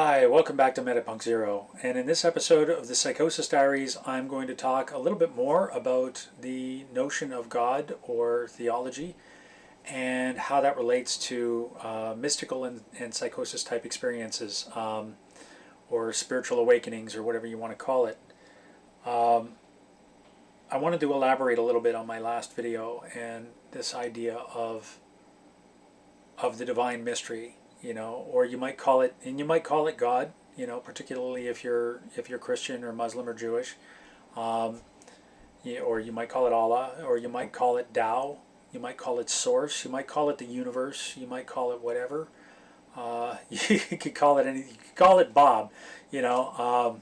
Hi, welcome back to Metapunk Zero. And in this episode of the Psychosis Diaries, I'm going to talk a little bit more about the notion of God or theology and how that relates to mystical and psychosis type experiences, or spiritual awakenings, or whatever you want to call it. Um, I wanted to elaborate a little bit on my last video and this idea of the divine mystery, or you might call it, and you might call it God, particularly if you're Christian or Muslim or Jewish, um, or you might call it Allah, or you might call it Tao, you might call it Source, you might call it the universe, you might call it whatever. You could call it anything. You could call it Bob, you know.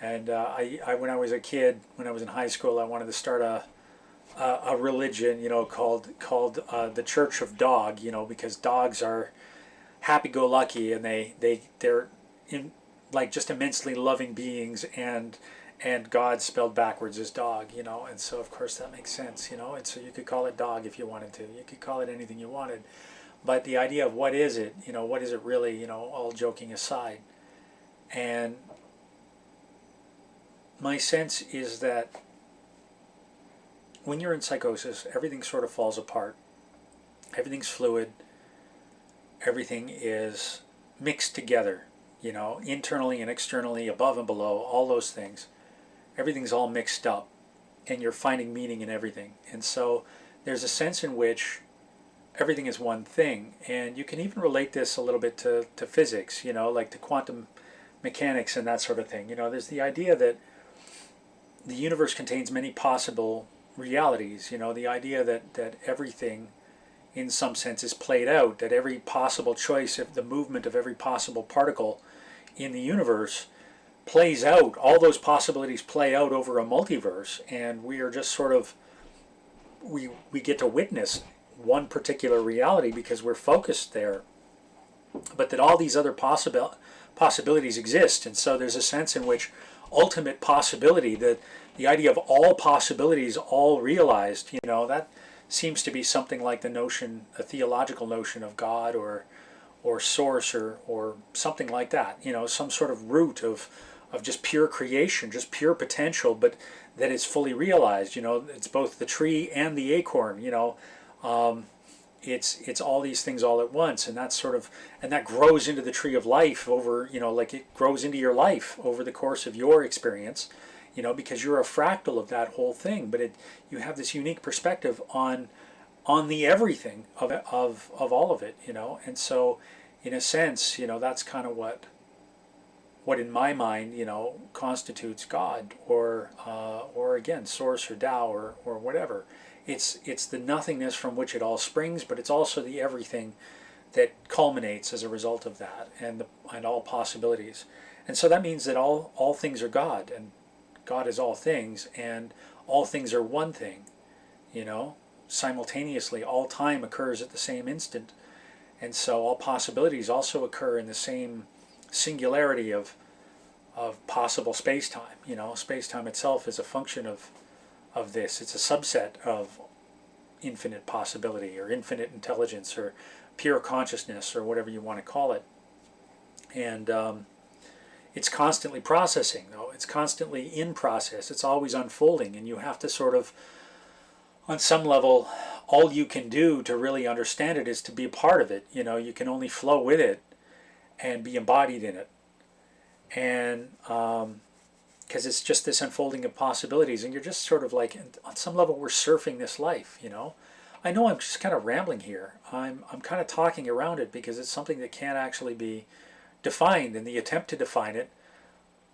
And I, when I was a kid, when I was in high school, I wanted to start a religion, called the Church of Dog, because dogs are happy-go-lucky and they're in, like, just immensely loving beings, and God spelled backwards is dog, and so of course that makes sense, and so you could call it dog if you wanted to. You could call it anything you wanted, but the idea of what is it, what is it really, all joking aside, and my sense is that when you're in psychosis, everything sort of falls apart. Everything's fluid. Everything is mixed together, internally and externally, above and below, all those things. Everything's all mixed up, and you're finding meaning in everything. And so there's a sense in which everything is one thing. And you can even relate this a little bit to physics, like to quantum mechanics and that sort of thing. There's the idea that the universe contains many possible realities, the idea that everything in some sense is played out, that every possible choice of the movement of every possible particle in the universe plays out, all those possibilities play out over a multiverse, and we are just sort of, we get to witness one particular reality because we're focused there, but that all these other possibilities exist. And so there's a sense in which ultimate possibility, that the idea of all possibilities all realized, that seems to be something like the notion, a theological notion of God or source, or something like that, some sort of root of just pure creation, just pure potential, but that is fully realized. It's both the tree and the acorn. It's all these things all at once, and that's sort of, and that grows into the tree of life over, like it grows into your life over the course of your experience, because you're a fractal of that whole thing. But you have this unique perspective on the everything of all of it, and so in a sense, that's kind of what in my mind, constitutes God, or again, source or Tao, or whatever. It's the nothingness from which it all springs, but it's also the everything that culminates as a result of that, and all possibilities. And so that means that all things are God, and God is all things, and all things are one thing, simultaneously. All time occurs at the same instant, and so all possibilities also occur in the same singularity of possible space-time. Space-time itself is a function of this. It's a subset of infinite possibility, or infinite intelligence, or pure consciousness, or whatever you want to call it. And it's constantly processing, though. It's constantly in process. It's always unfolding, and you have to sort of, on some level, all you can do to really understand it is to be a part of it. You can only flow with it and be embodied in it. And because it's just this unfolding of possibilities, and you're just sort of like, on some level, we're surfing this life. I know I'm just kind of rambling here. I'm kind of talking around it because it's something that can't actually be defined, and the attempt to define it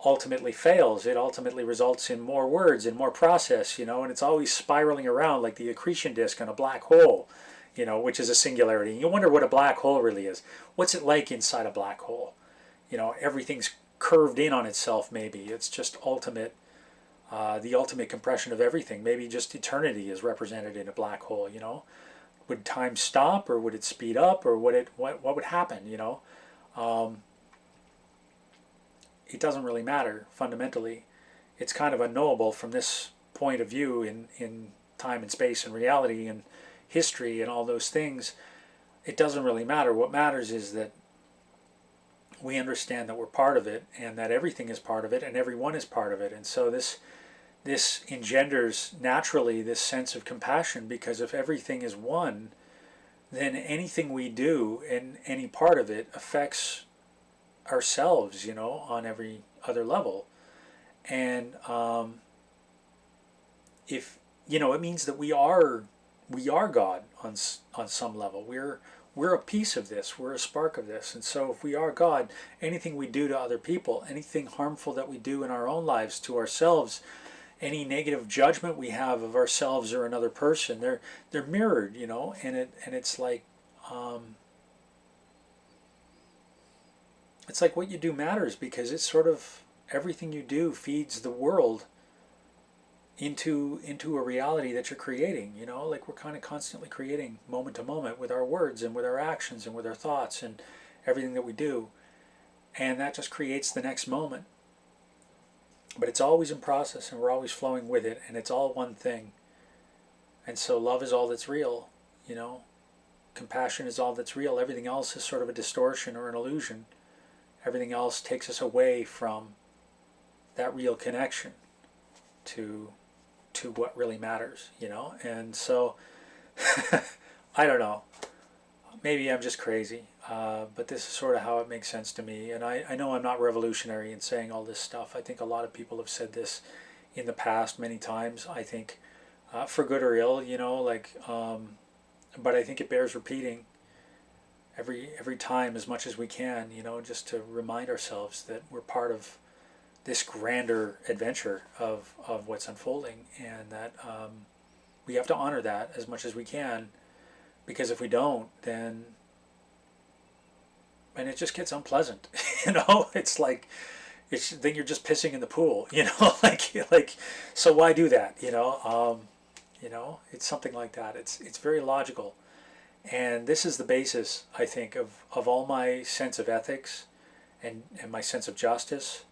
ultimately fails. It ultimately results in more words and more process, and it's always spiraling around like the accretion disk on a black hole, which is a singularity. And you wonder what a black hole really is. What's it like inside a black hole? Everything's curved in on itself. Maybe it's just the ultimate compression of everything. Maybe just eternity is represented in a black hole. Would time stop, or would it speed up, or what would happen? It doesn't really matter fundamentally. It's kind of unknowable from this point of view in time and space and reality and history and all those things. It doesn't really matter. What matters is that we understand that we're part of it, and that everything is part of it, and everyone is part of it. And so this engenders naturally this sense of compassion, because if everything is one, then anything we do in any part of it affects ourselves, on every other level. And if it means that we are God on some level. We're a piece of this. We're a spark of this. And so if we are God, anything we do to other people, anything harmful that we do in our own lives to ourselves, any negative judgment we have of ourselves or another person, they're mirrored, and it's like what you do matters, because it's sort of everything you do feeds the world into a reality that you're creating. Like we're kind of constantly creating moment to moment with our words and with our actions and with our thoughts and everything that we do, and that just creates the next moment. But it's always in process, and we're always flowing with it, and it's all one thing. And so love is all that's real. Compassion is all that's real. Everything else is sort of a distortion or an illusion. Everything else takes us away from that real connection to what really matters. And so I don't know, maybe I'm just crazy, but this is sort of how it makes sense to me. And I know I'm not revolutionary in saying all this stuff. I think a lot of people have said this in the past many times, I think, for good or ill, but I think it bears repeating every time as much as we can, just to remind ourselves that we're part of this grander adventure of what's unfolding, and that we have to honor that as much as we can, because if we don't, then it just gets unpleasant. It's like then you're just pissing in the pool. Like so why do that? It's something like that. It's very logical, and this is the basis, I think, of all my sense of ethics, and my sense of justice,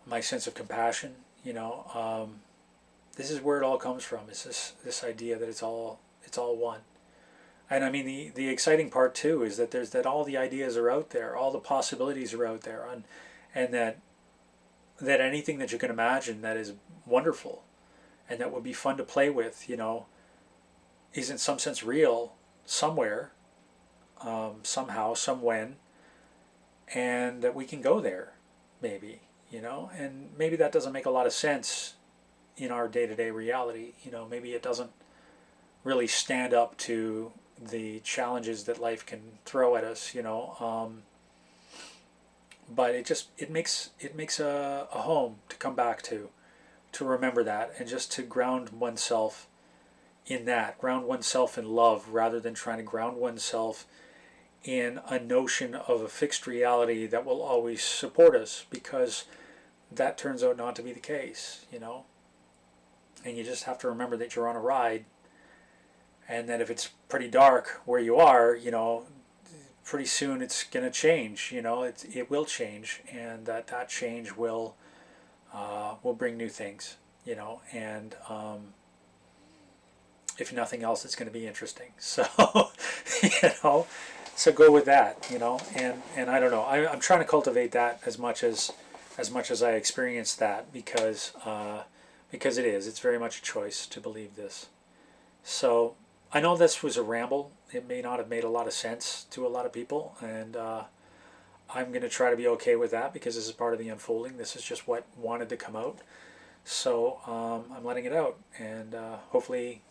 my sense of compassion. This is where it all comes from. Is this idea that it's all one. And I mean, the exciting part too is that all the ideas are out there, all the possibilities are out there, and that anything that you can imagine that is wonderful and that would be fun to play with, is in some sense real somewhere, somehow, somewhen, and that we can go there, maybe, and maybe that doesn't make a lot of sense in our day-to-day reality. Maybe it doesn't really stand up to the challenges that life can throw at us, but it makes a home to come back to remember that, and just to ground oneself in that, ground oneself in love, rather than trying to ground oneself in a notion of a fixed reality that will always support us, because that turns out not to be the case. And you just have to remember that you're on a ride, and that if it's pretty dark where you are, pretty soon it's going to change. It will change, and that change will bring new things. And if nothing else, it's going to be interesting. So, so go with that. And I don't know. I'm trying to cultivate that as much as I experience that, because it's very much a choice to believe this. So I know this was a ramble. It may not have made a lot of sense to a lot of people, and I'm going to try to be okay with that, because this is part of the unfolding. This is just what wanted to come out. So I'm letting it out, and hopefully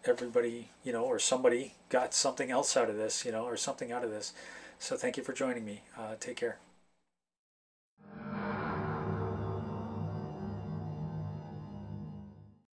everybody, or somebody got something else out of this, or something out of this. So thank you for joining me. Take care.